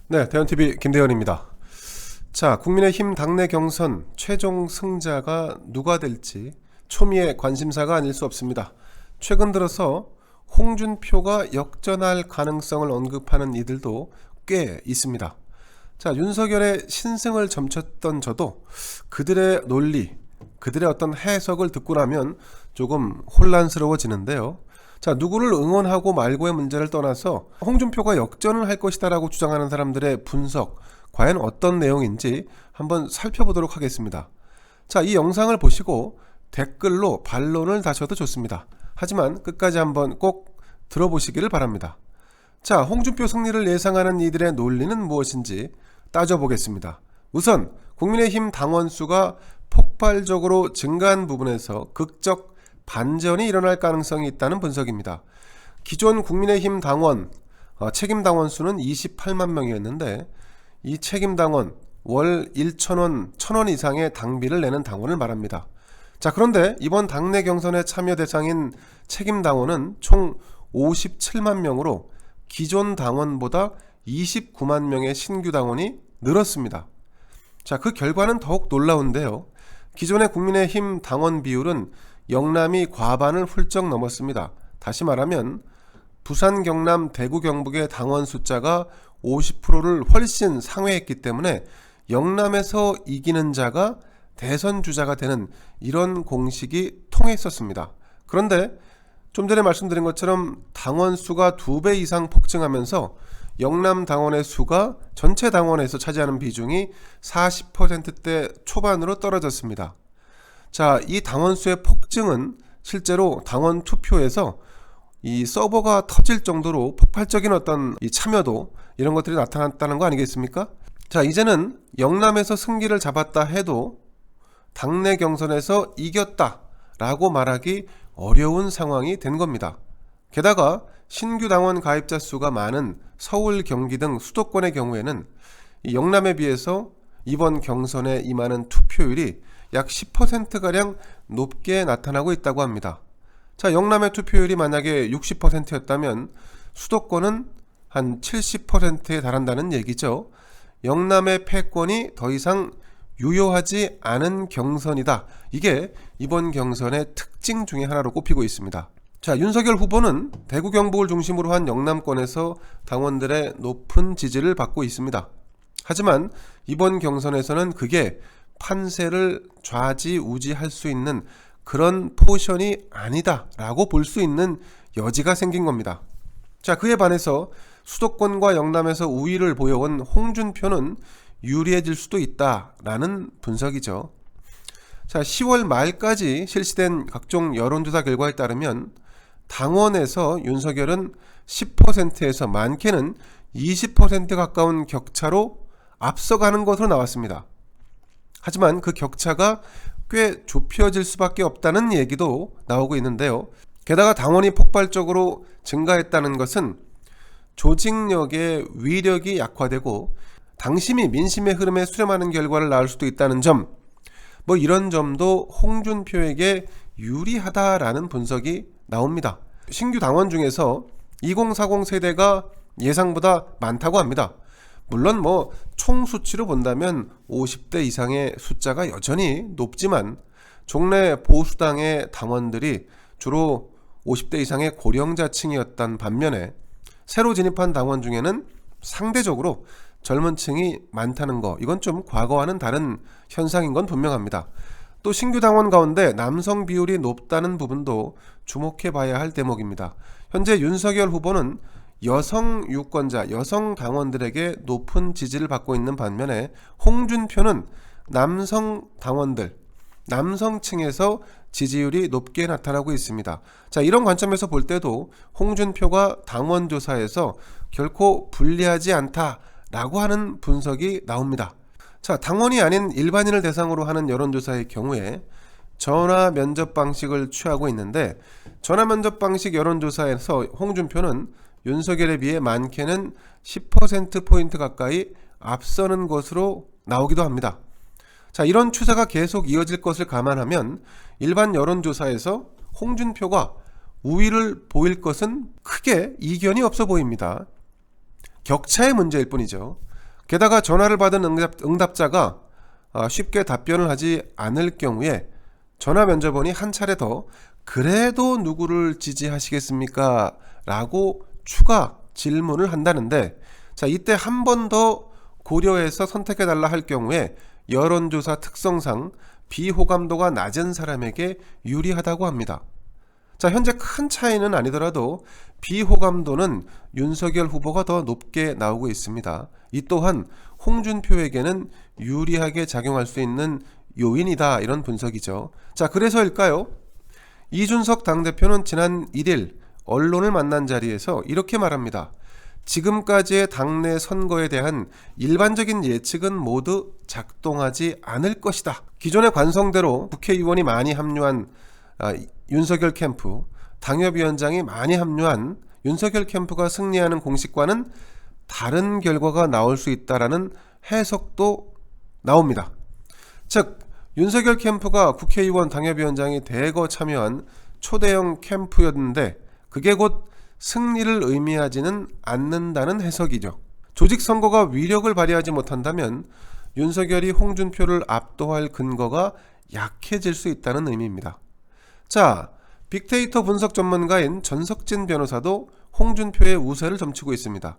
네, 대현TV 김대현입니다. 자, 국민의힘 당내 경선 최종 승자가 누가 될지 초미의 관심사가 아닐 수 없습니다. 최근 들어서 홍준표가 역전할 가능성을 언급하는 이들도 꽤 있습니다. 자, 윤석열의 신승을 점쳤던 저도 그들의 논리, 그들의 어떤 해석을 듣고 나면 조금 혼란스러워지는데요. 자, 누구를 응원하고 말고의 문제를 떠나서 홍준표가 역전을 할 것이다 라고 주장하는 사람들의 분석, 과연 어떤 내용인지 한번 살펴보도록 하겠습니다. 자, 이 영상을 보시고 댓글로 반론을 다셔도 좋습니다. 하지만 끝까지 한번 꼭 들어보시기를 바랍니다. 자, 홍준표 승리를 예상하는 이들의 논리는 무엇인지 따져보겠습니다. 우선 국민의힘 당원 수가 폭발적으로 증가한 부분에서 극적 반전이 일어날 가능성이 있다는 분석입니다. 기존 국민의힘 당원 책임 당원 수는 28만 명이었는데 이 책임 당원 월 1,000원, 1,000원 이상의 당비를 내는 당원을 말합니다. 자, 그런데 이번 당내 경선의 참여 대상인 책임 당원은 총 57만 명으로 기존 당원보다 29만 명의 신규 당원이 늘었습니다. 자, 그 결과는 더욱 놀라운데요. 기존의 국민의힘 당원 비율은 영남이 과반을 훌쩍 넘었습니다. 다시 말하면 부산, 경남, 대구, 경북의 당원 숫자가 50%를 훨씬 상회했기 때문에 영남에서 이기는 자가 대선 주자가 되는 이런 공식이 통했었습니다. 그런데 좀 전에 말씀드린 것처럼 당원 수가 2배 이상 폭증하면서 영남 당원의 수가 전체 당원에서 차지하는 비중이 40%대 초반으로 떨어졌습니다. 자, 이 당원 수의 폭증은 실제로 당원 투표에서 이 서버가 터질 정도로 폭발적인 어떤 이 참여도 이런 것들이 나타났다는 거 아니겠습니까? 자, 이제는 영남에서 승기를 잡았다 해도 당내 경선에서 이겼다 라고 말하기 어려운 상황이 된 겁니다. 게다가 신규 당원 가입자 수가 많은 서울, 경기 등 수도권의 경우에는 이 영남에 비해서 이번 경선에 임하는 투표율이 약 10%가량 높게 나타나고 있다고 합니다. 자, 영남의 투표율이 만약에 60%였다면 수도권은 한 70%에 달한다는 얘기죠. 영남의 패권이 더 이상 유효하지 않은 경선이다. 이게 이번 경선의 특징 중에 하나로 꼽히고 있습니다. 자, 윤석열 후보는 대구, 경북을 중심으로 한 영남권에서 당원들의 높은 지지를 받고 있습니다. 하지만 이번 경선에서는 그게 판세를 좌지우지할 수 있는 그런 포션이 아니다 라고 볼 수 있는 여지가 생긴 겁니다. 자, 그에 반해서 수도권과 영남에서 우위를 보여온 홍준표는 유리해질 수도 있다라는 분석이죠. 자, 10월 말까지 실시된 각종 여론조사 결과에 따르면 당원에서 윤석열은 10%에서 많게는 20% 가까운 격차로 앞서가는 것으로 나왔습니다. 하지만 그 격차가 꽤 좁혀질 수밖에 없다는 얘기도 나오고 있는데요. 게다가 당원이 폭발적으로 증가했다는 것은 조직력의 위력이 약화되고 당심이 민심의 흐름에 수렴하는 결과를 낳을 수도 있다는 점, 이런 점도 홍준표에게 유리하다라는 분석이 나옵니다. 신규 당원 중에서 2040 세대가 예상보다 많다고 합니다. 물론 총 수치로 본다면 50대 이상의 숫자가 여전히 높지만 종래 보수당의 당원들이 주로 50대 이상의 고령자층이었던 반면에 새로 진입한 당원 중에는 상대적으로 젊은 층이 많다는 거, 이건 좀 과거와는 다른 현상인 건 분명합니다. 또 신규 당원 가운데 남성 비율이 높다는 부분도 주목해 봐야 할 대목입니다. 현재 윤석열 후보는 여성 유권자, 여성 당원들에게 높은 지지를 받고 있는 반면에 홍준표는 남성 당원들, 남성층에서 지지율이 높게 나타나고 있습니다. 자, 이런 관점에서 볼 때도 홍준표가 당원 조사에서 결코 불리하지 않다라고 하는 분석이 나옵니다. 자, 당원이 아닌 일반인을 대상으로 하는 여론조사의 경우에 전화 면접 방식을 취하고 있는데 전화 면접 방식 여론조사에서 홍준표는 윤석열에 비해 많게는 10%포인트 가까이 앞서는 것으로 나오기도 합니다. 자, 이런 추세가 계속 이어질 것을 감안하면 일반 여론조사에서 홍준표가 우위를 보일 것은 크게 이견이 없어 보입니다. 격차의 문제일 뿐이죠. 게다가 전화를 받은 응답자가 쉽게 답변을 하지 않을 경우에 전화 면접원이 한 차례 더 그래도 누구를 지지하시겠습니까? 라고 추가 질문을 한다는데, 자, 이때 한 번 더 고려해서 선택해달라 할 경우에 여론조사 특성상 비호감도가 낮은 사람에게 유리하다고 합니다. 자, 현재 큰 차이는 아니더라도 비호감도는 윤석열 후보가 더 높게 나오고 있습니다. 이 또한 홍준표에게는 유리하게 작용할 수 있는 요인이다, 이런 분석이죠. 자, 그래서일까요? 이준석 당대표는 지난 1일 언론을 만난 자리에서 이렇게 말합니다. 지금까지의 당내 선거에 대한 일반적인 예측은 모두 작동하지 않을 것이다. 기존의 관성대로 국회의원이 많이 합류한 윤석열 캠프, 당협위원장이 많이 합류한 윤석열 캠프가 승리하는 공식과는 다른 결과가 나올 수 있다라는 해석도 나옵니다. 즉, 윤석열 캠프가 국회의원, 당협위원장이 대거 참여한 초대형 캠프였는데 그게 곧 승리를 의미하지는 않는다는 해석이죠. 조직선거가 위력을 발휘하지 못한다면 윤석열이 홍준표를 압도할 근거가 약해질 수 있다는 의미입니다. 자, 빅데이터 분석 전문가인 전석진 변호사도 홍준표의 우세를 점치고 있습니다.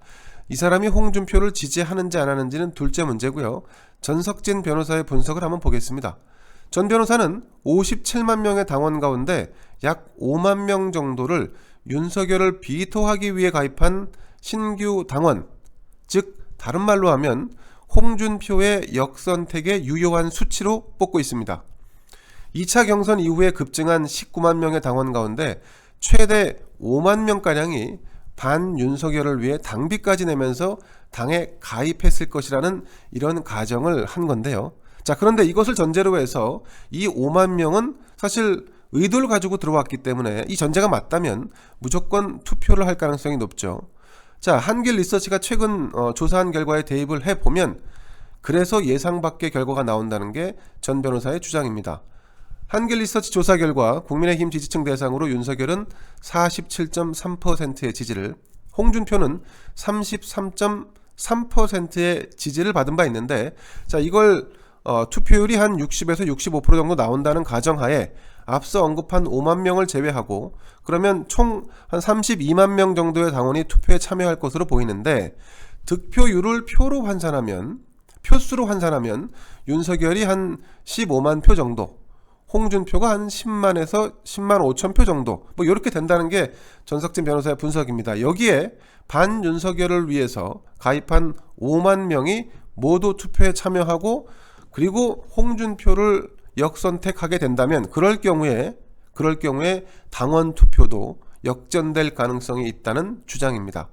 이 사람이 홍준표를 지지하는지 안 하는지는 둘째 문제고요. 전석진 변호사의 분석을 한번 보겠습니다. 전 변호사는 57만 명의 당원 가운데 약 5만 명 정도를 윤석열을 비토하기 위해 가입한 신규 당원, 즉 다른 말로 하면 홍준표의 역선택에 유효한 수치로 뽑고 있습니다. 2차 경선 이후에 급증한 19만 명의 당원 가운데 최대 5만 명가량이 반윤석열을 위해 당비까지 내면서 당에 가입했을 것이라는 이런 가정을 한 건데요. 자, 그런데 이것을 전제로 해서 이 5만 명은 사실 의도를 가지고 들어왔기 때문에 이 전제가 맞다면 무조건 투표를 할 가능성이 높죠. 자, 한길 리서치가 최근 조사한 결과에 대입을 해보면 그래서 예상 밖의 결과가 나온다는 게 전 변호사의 주장입니다. 한길 리서치 조사 결과 국민의힘 지지층 대상으로 윤석열은 47.3%의 지지를, 홍준표는 33.3%의 지지를 받은 바 있는데, 자, 이걸 투표율이 한 60에서 65% 정도 나온다는 가정하에 앞서 언급한 5만 명을 제외하고 그러면 총 한 32만 명 정도의 당원이 투표에 참여할 것으로 보이는데, 득표율을 표로 환산하면, 표수로 환산하면 윤석열이 한 15만 표 정도, 홍준표가 한 10만에서 10만 5천 표 정도, 뭐 이렇게 된다는 게 전석진 변호사의 분석입니다. 여기에 반윤석열을 위해서 가입한 5만 명이 모두 투표에 참여하고 그리고 홍준표를 역선택하게 된다면 그럴 경우에 당원 투표도 역전될 가능성이 있다는 주장입니다.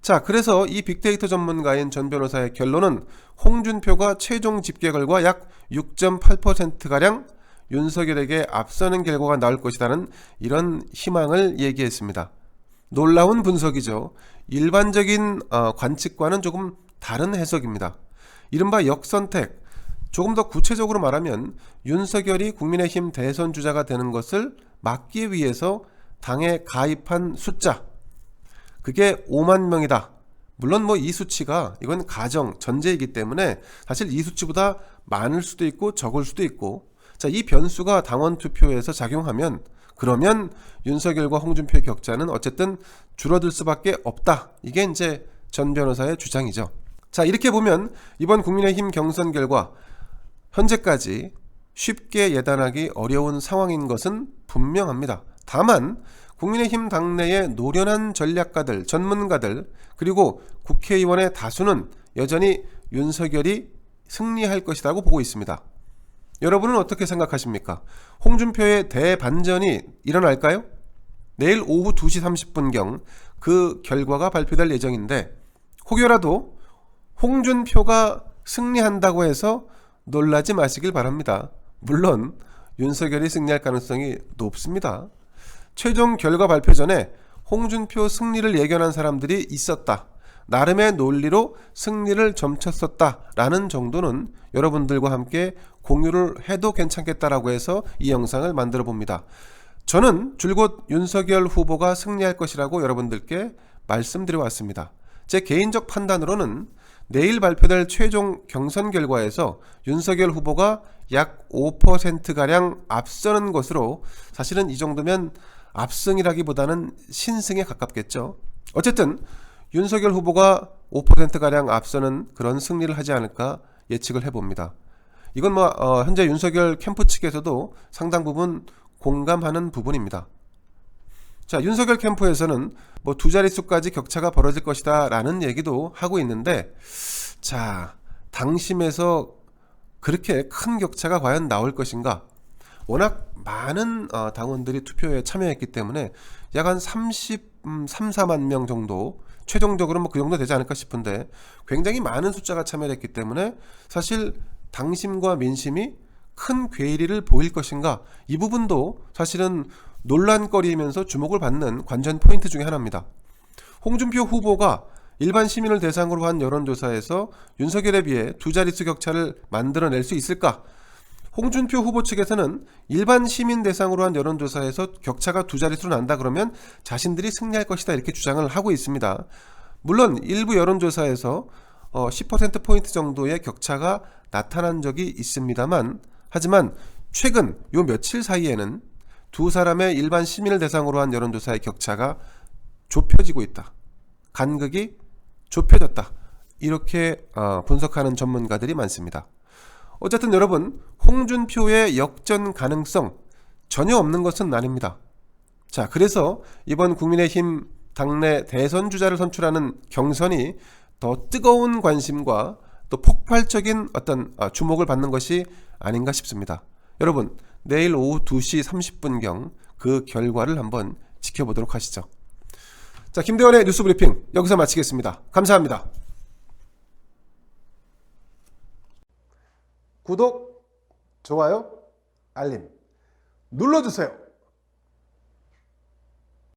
자, 그래서 이 빅데이터 전문가인 전 변호사의 결론은 홍준표가 최종 집계 결과 약 6.8%가량 윤석열에게 앞서는 결과가 나올 것이라는 이런 희망을 얘기했습니다. 놀라운 분석이죠. 일반적인 관측과는 조금 다른 해석입니다. 이른바 역선택, 조금 더 구체적으로 말하면 윤석열이 국민의힘 대선 주자가 되는 것을 막기 위해서 당에 가입한 숫자, 그게 5만 명이다. 물론 뭐 이 수치가 이건 가정, 전제이기 때문에 사실 이 수치보다 많을 수도 있고 적을 수도 있고, 자, 이 변수가 당원 투표에서 작용하면 그러면 윤석열과 홍준표의 격차는 어쨌든 줄어들 수밖에 없다. 이게 이제 전 변호사의 주장이죠. 자, 이렇게 보면 이번 국민의힘 경선 결과 현재까지 쉽게 예단하기 어려운 상황인 것은 분명합니다. 다만 국민의힘 당내의 노련한 전략가들, 전문가들, 그리고 국회의원의 다수는 여전히 윤석열이 승리할 것이라고 보고 있습니다. 여러분은 어떻게 생각하십니까? 홍준표의 대반전이 일어날까요? 내일 오후 2시 30분경 그 결과가 발표될 예정인데 혹여라도 홍준표가 승리한다고 해서 놀라지 마시길 바랍니다. 물론 윤석열이 승리할 가능성이 높습니다. 최종 결과 발표 전에 홍준표 승리를 예견한 사람들이 있었다, 나름의 논리로 승리를 점쳤었다라는 정도는 여러분들과 함께 공유를 해도 괜찮겠다라고 해서 이 영상을 만들어 봅니다. 저는 줄곧 윤석열 후보가 승리할 것이라고 여러분들께 말씀드려 왔습니다. 제 개인적 판단으로는 내일 발표될 최종 경선 결과에서 윤석열 후보가 약 5%가량 앞서는 것으로 사실은 이 정도면 압승이라기보다는 신승에 가깝겠죠. 어쨌든 윤석열 후보가 5%가량 앞서는 그런 승리를 하지 않을까 예측을 해봅니다. 이건 현재 윤석열 캠프 측에서도 상당 부분 공감하는 부분입니다. 자, 윤석열 캠프에서는 두 자릿수까지 격차가 벌어질 것이다 라는 얘기도 하고 있는데, 자, 당심에서 그렇게 큰 격차가 과연 나올 것인가? 워낙 많은 당원들이 투표에 참여했기 때문에 약 한 34만 명 정도, 최종적으로 그 정도 되지 않을까 싶은데 굉장히 많은 숫자가 참여를 했기 때문에 사실 당심과 민심이 큰 괴리를 보일 것인가, 이 부분도 사실은 논란거리이면서 주목을 받는 관전 포인트 중에 하나입니다. 홍준표 후보가 일반 시민을 대상으로 한 여론조사에서 윤석열에 비해 두 자릿수 격차를 만들어낼 수 있을까? 홍준표 후보 측에서는 일반 시민 대상으로 한 여론조사에서 격차가 두 자릿수로 난다 그러면 자신들이 승리할 것이다, 이렇게 주장을 하고 있습니다. 물론 일부 여론조사에서 10%포인트 정도의 격차가 나타난 적이 있습니다만, 하지만 최근 요 며칠 사이에는 두 사람의 일반 시민을 대상으로 한 여론조사의 격차가 좁혀지고 있다, 간극이 좁혀졌다, 이렇게 분석하는 전문가들이 많습니다. 어쨌든 여러분, 홍준표의 역전 가능성 전혀 없는 것은 아닙니다. 자, 그래서 이번 국민의힘 당내 대선 주자를 선출하는 경선이 더 뜨거운 관심과 또 폭발적인 어떤 주목을 받는 것이 아닌가 싶습니다. 여러분, 내일 오후 2시 30분경 그 결과를 한번 지켜보도록 하시죠. 자, 김대원의 뉴스 브리핑 여기서 마치겠습니다. 감사합니다. 구독, 좋아요, 알림 눌러주세요.